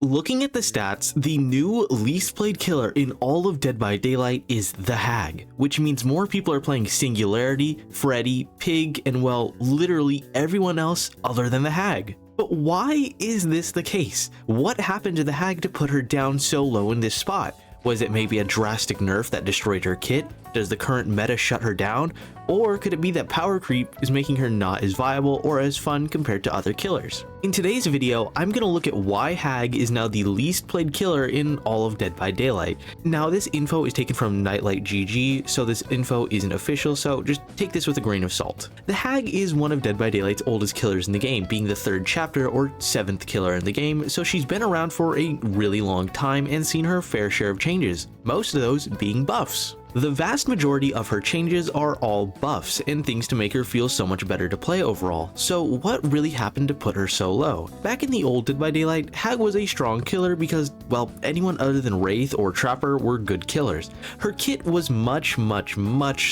Looking at the stats, the new least played killer in all of Dead by Daylight is the Hag, which means more people are playing Singularity, Freddy, Pig, and well, literally everyone else other than the Hag. But why is this the case? What happened to the Hag to put her down so low in this spot? Was it maybe a drastic nerf that destroyed her kit? Does the current meta shut her down? Or could it be that power creep is making her not as viable or as fun compared to other killers? In today's video, I'm going to look at why Hag is now the least played killer in all of Dead by Daylight. Now this info is taken from Nightlight GG, so this info isn't official, so just take this with a grain of salt. The Hag is one of Dead by Daylight's oldest killers in the game, being the 3rd chapter or 7th killer in the game, so she's been around for a really long time and seen her fair share of changes, most of those being buffs. The vast majority of her changes are all buffs and things to make her feel so much better to play overall. So what really happened to put her so low? Back in the old Dead by Daylight, Hag was a strong killer because, well, anyone other than Wraith or Trapper were good killers. Her kit was much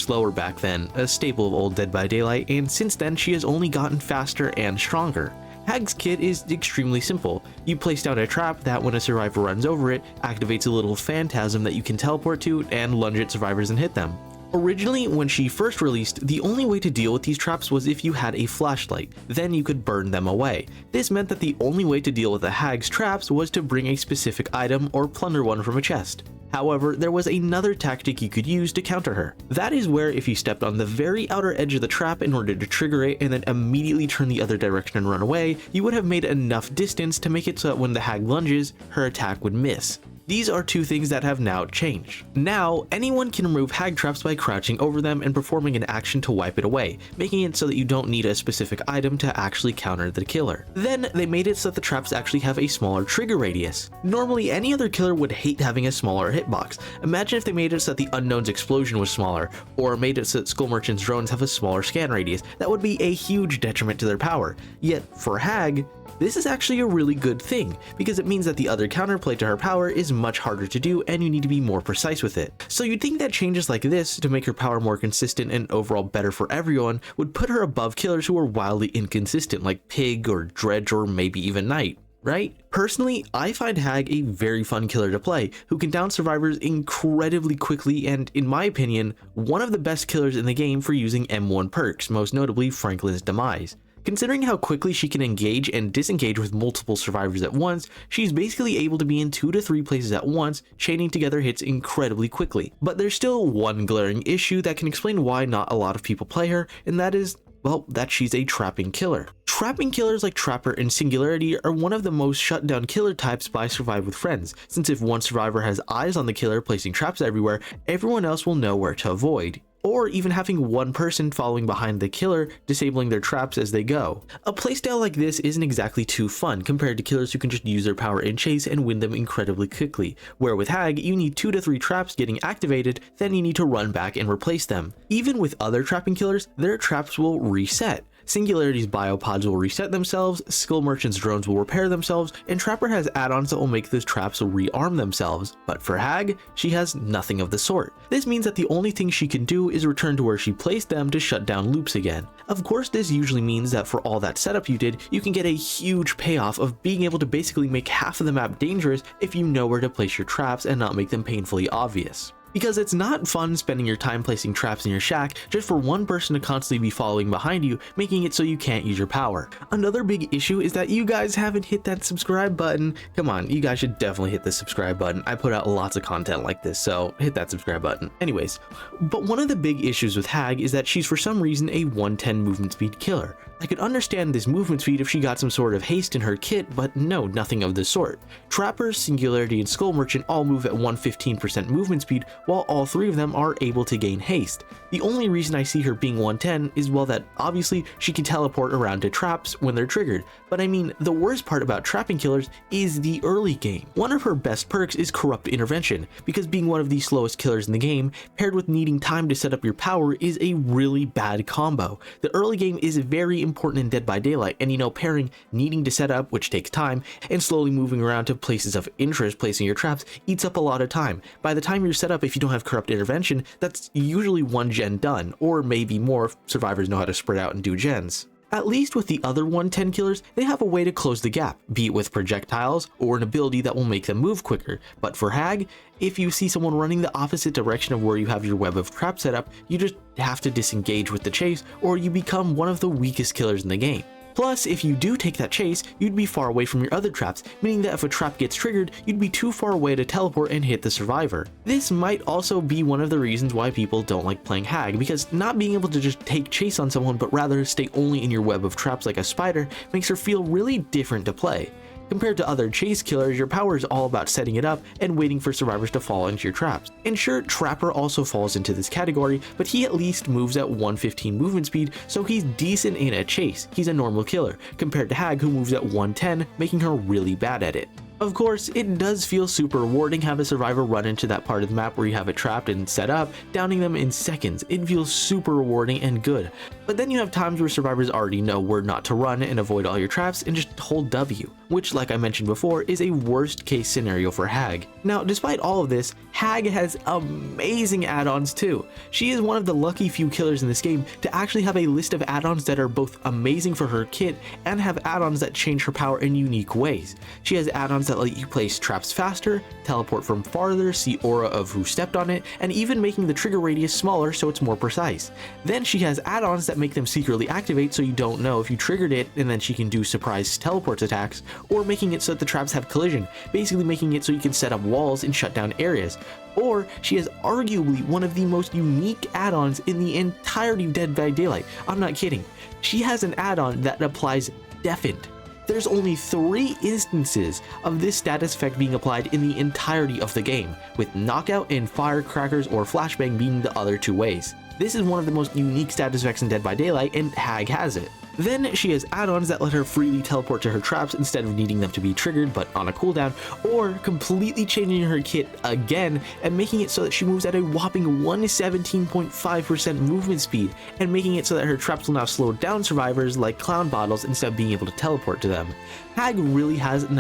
slower back then, a staple of old Dead by Daylight, and since then she has only gotten faster and stronger. Hag's kit is extremely simple. You place down a trap that when a survivor runs over it, activates a little phantasm that you can teleport to and lunge at survivors and hit them. Originally, when she first released, the only way to deal with these traps was if you had a flashlight, then you could burn them away. This meant that the only way to deal with the Hag's traps was to bring a specific item or plunder one from a chest. However, there was another tactic you could use to counter her. That is where if you stepped on the very outer edge of the trap in order to trigger it and then immediately turn the other direction and run away, you would have made enough distance to make it so that when the Hag lunges, her attack would miss. These are two things that have now changed. Now, anyone can remove Hag traps by crouching over them and performing an action to wipe it away, making it so that you don't need a specific item to actually counter the killer. Then, they made it so that the traps actually have a smaller trigger radius. Normally, any other killer would hate having a smaller hitbox. Imagine if they made it so that the Unknown's explosion was smaller, or made it so that Skull Merchant's drones have a smaller scan radius. That would be a huge detriment to their power. Yet, for Hag, this is actually a really good thing, because it means that the other counterplay to her power is much harder to do and you need to be more precise with it. So you'd think that changes like this, to make her power more consistent and overall better for everyone, would put her above killers who are wildly inconsistent like Pig or Dredge or maybe even Knight, right? Personally, I find Hag a very fun killer to play, who can down survivors incredibly quickly and, in my opinion, one of the best killers in the game for using M1 perks, most notably Franklin's Demise. Considering how quickly she can engage and disengage with multiple survivors at once, she's basically able to be in 2 to 3 places at once, chaining together hits incredibly quickly. But there's still one glaring issue that can explain why not a lot of people play her, and that is, well, that she's a trapping killer. Trapping killers like Trapper and Singularity are one of the most shut down killer types by Survive with Friends, since if one survivor has eyes on the killer placing traps everywhere, everyone else will know where to avoid. Or even having one person following behind the killer, disabling their traps as they go. A playstyle like this isn't exactly too fun compared to killers who can just use their power in chase and win them incredibly quickly, where with Hag, you need 2 to 3 traps getting activated, then you need to run back and replace them. Even with other trapping killers, their traps will reset. Singularity's biopods will reset themselves, Skull Merchant's drones will repair themselves, and Trapper has add-ons that will make those traps rearm themselves. But for Hag, she has nothing of the sort. This means that the only thing she can do is return to where she placed them to shut down loops again. Of course, this usually means that for all that setup you did, you can get a huge payoff of being able to basically make half of the map dangerous if you know where to place your traps and not make them painfully obvious. Because it's not fun spending your time placing traps in your shack just for one person to constantly be following behind you, making it so you can't use your power. Another big issue is that you guys haven't hit that subscribe button. Come on, you guys should definitely hit the subscribe button. I put out lots of content like this, so hit that subscribe button. Anyways, but one of the big issues with Hag is that she's for some reason a 110 movement speed killer. I could understand this movement speed if she got some sort of haste in her kit, but no, nothing of the sort. Trapper, Singularity, and Skull Merchant all move at 115% movement speed, while all 3 of them are able to gain haste. The only reason I see her being 110 is, well, that obviously she can teleport around to traps when they're triggered, but I mean, the worst part about trapping killers is the early game. One of her best perks is Corrupt Intervention, because being one of the slowest killers in the game, paired with needing time to set up your power, is a really bad combo. The early game is very important in Dead by Daylight, and pairing needing to set up, which takes time, and slowly moving around to places of interest placing your traps eats up a lot of time. By the time you're set up, if you don't have Corrupt Intervention, that's usually 1 gen done, or maybe more if survivors know how to spread out and do gens. At least with the other 110 killers, they have a way to close the gap, be it with projectiles or an ability that will make them move quicker. But for Hag, if you see someone running the opposite direction of where you have your web of traps set up, you just have to disengage with the chase, or you become one of the weakest killers in the game. Plus, if you do take that chase, you'd be far away from your other traps, meaning that if a trap gets triggered, you'd be too far away to teleport and hit the survivor. This might also be one of the reasons why people don't like playing Hag, because not being able to just take chase on someone but rather stay only in your web of traps like a spider makes her feel really different to play. Compared to other chase killers, your power is all about setting it up and waiting for survivors to fall into your traps. And sure, Trapper also falls into this category, but he at least moves at 115 movement speed, so he's decent in a chase. He's a normal killer, compared to Hag, who moves at 110, making her really bad at it. Of course, it does feel super rewarding to have a survivor run into that part of the map where you have it trapped and set up, downing them in seconds. It feels super rewarding and good. But then you have times where survivors already know where not to run and avoid all your traps and just hold W, which, like I mentioned before, is a worst case scenario for Hag. Now, despite all of this, Hag has amazing add-ons too. She is one of the lucky few killers in this game to actually have a list of add-ons that are both amazing for her kit and have add-ons that change her power in unique ways. She has add-ons that let you place traps faster, teleport from farther, see aura of who stepped on it, and even making the trigger radius smaller so it's more precise. Then she has add-ons that make them secretly activate so you don't know if you triggered it, and then she can do surprise teleports attacks, or making it so that the traps have collision, basically making it so you can set up walls and shut down areas. Or she has arguably one of the most unique add-ons in the entirety of Dead by Daylight. I'm not kidding. She has an add-on that applies Deafened. There's only 3 instances of this status effect being applied in the entirety of the game, with Knockout and Firecrackers or Flashbang being the other 2 ways. This is one of the most unique status effects in Dead by Daylight, and Hag has it. Then she has add-ons that let her freely teleport to her traps instead of needing them to be triggered but on a cooldown, or completely changing her kit again and making it so that she moves at a whopping 117.5% movement speed, and making it so that her traps will now slow down survivors like clown bottles instead of being able to teleport to them. Hag really has an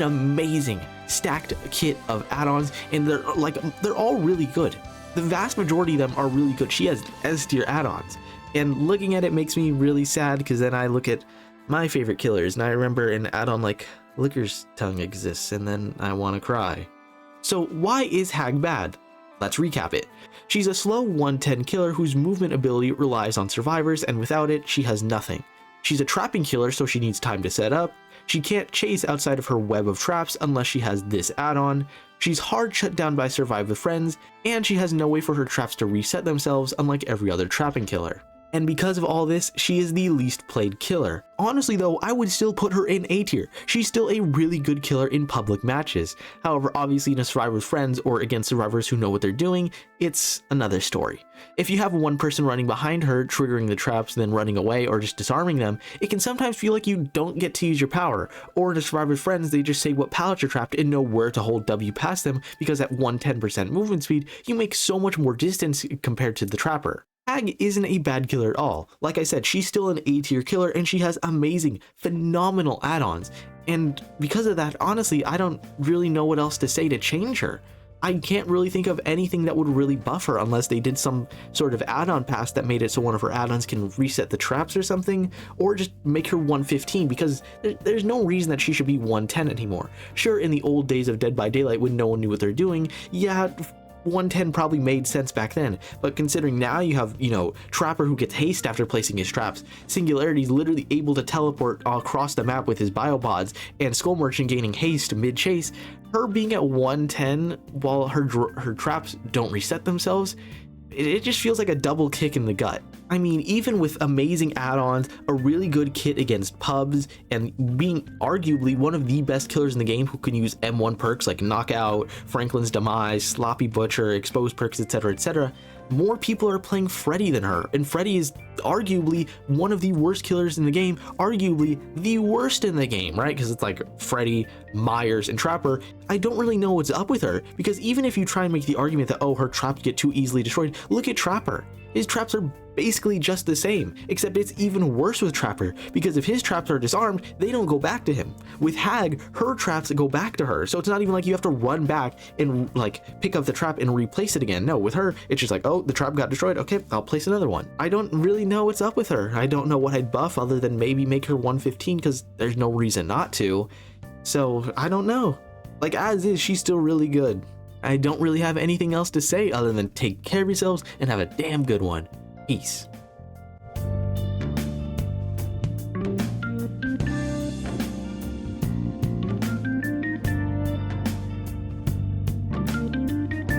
amazing stacked kit of add-ons, and they're all really good. The vast majority of them are really good. She has S tier add-ons. And looking at it makes me really sad, because then I look at my favorite killers and I remember an add-on like Licker's Tongue exists, and then I want to cry. So why is Hag bad? Let's recap it. She's a slow 110 killer whose movement ability relies on survivors, and without it, she has nothing. She's a trapping killer, so she needs time to set up. She can't chase outside of her web of traps unless she has this add-on. She's hard shut down by Survive with Friends, and she has no way for her traps to reset themselves, unlike every other trapping killer. And because of all this, she is the least played killer. Honestly though, I would still put her in A tier. She's still a really good killer in public matches. However, obviously in a Survivor with Friends or against survivors who know what they're doing, it's another story. If you have one person running behind her, triggering the traps, then running away or just disarming them, it can sometimes feel like you don't get to use your power. Or in a Survivor with Friends, they just say what pallets are trapped and know where to hold W past them, because at 110% movement speed, you make so much more distance compared to the trapper. Hag isn't a bad killer at all. Like I said, she's still an A tier killer, and she has amazing, phenomenal add-ons. And because of that, honestly, I don't really know what else to say to change her. I can't really think of anything that would really buff her unless they did some sort of add-on pass that made it so one of her add-ons can reset the traps or something, or just make her 115, because there's no reason that she should be 110 anymore. Sure, in the old days of Dead by Daylight when no one knew what they're doing, yeah, 110 probably made sense back then, but considering now you have, Trapper who gets haste after placing his traps, Singularity is literally able to teleport across the map with his biopods, and Skull Merchant gaining haste mid-chase, her being at 110 while her traps don't reset themselves, it just feels like a double kick in the gut. I mean, even with amazing add-ons, a really good kit against pubs, and being arguably one of the best killers in the game who can use M1 perks like Knockout, Franklin's Demise, Sloppy Butcher, Exposed perks, etc., more people are playing Freddy than her, and Freddy is arguably one of the worst killers in the game, arguably the worst in the game, right? Because it's like Freddy, Myers, and Trapper. I don't really know what's up with her, because even if you try and make the argument that, oh, her traps get too easily destroyed, look at Trapper. His traps are basically just the same, except it's even worse with Trapper, because if his traps are disarmed, they don't go back to him. With Hag, her traps go back to her, so it's not even like you have to run back and like pick up the trap and replace it again. No, with her, it's just like, oh, the trap got destroyed, okay, I'll place another one. I don't really know what's up with her. I don't know what I'd buff other than maybe make her 115, because there's no reason not to. So I don't know. Like, as is, she's still really good. I don't really have anything else to say other than take care of yourselves and have a damn good one. Peace.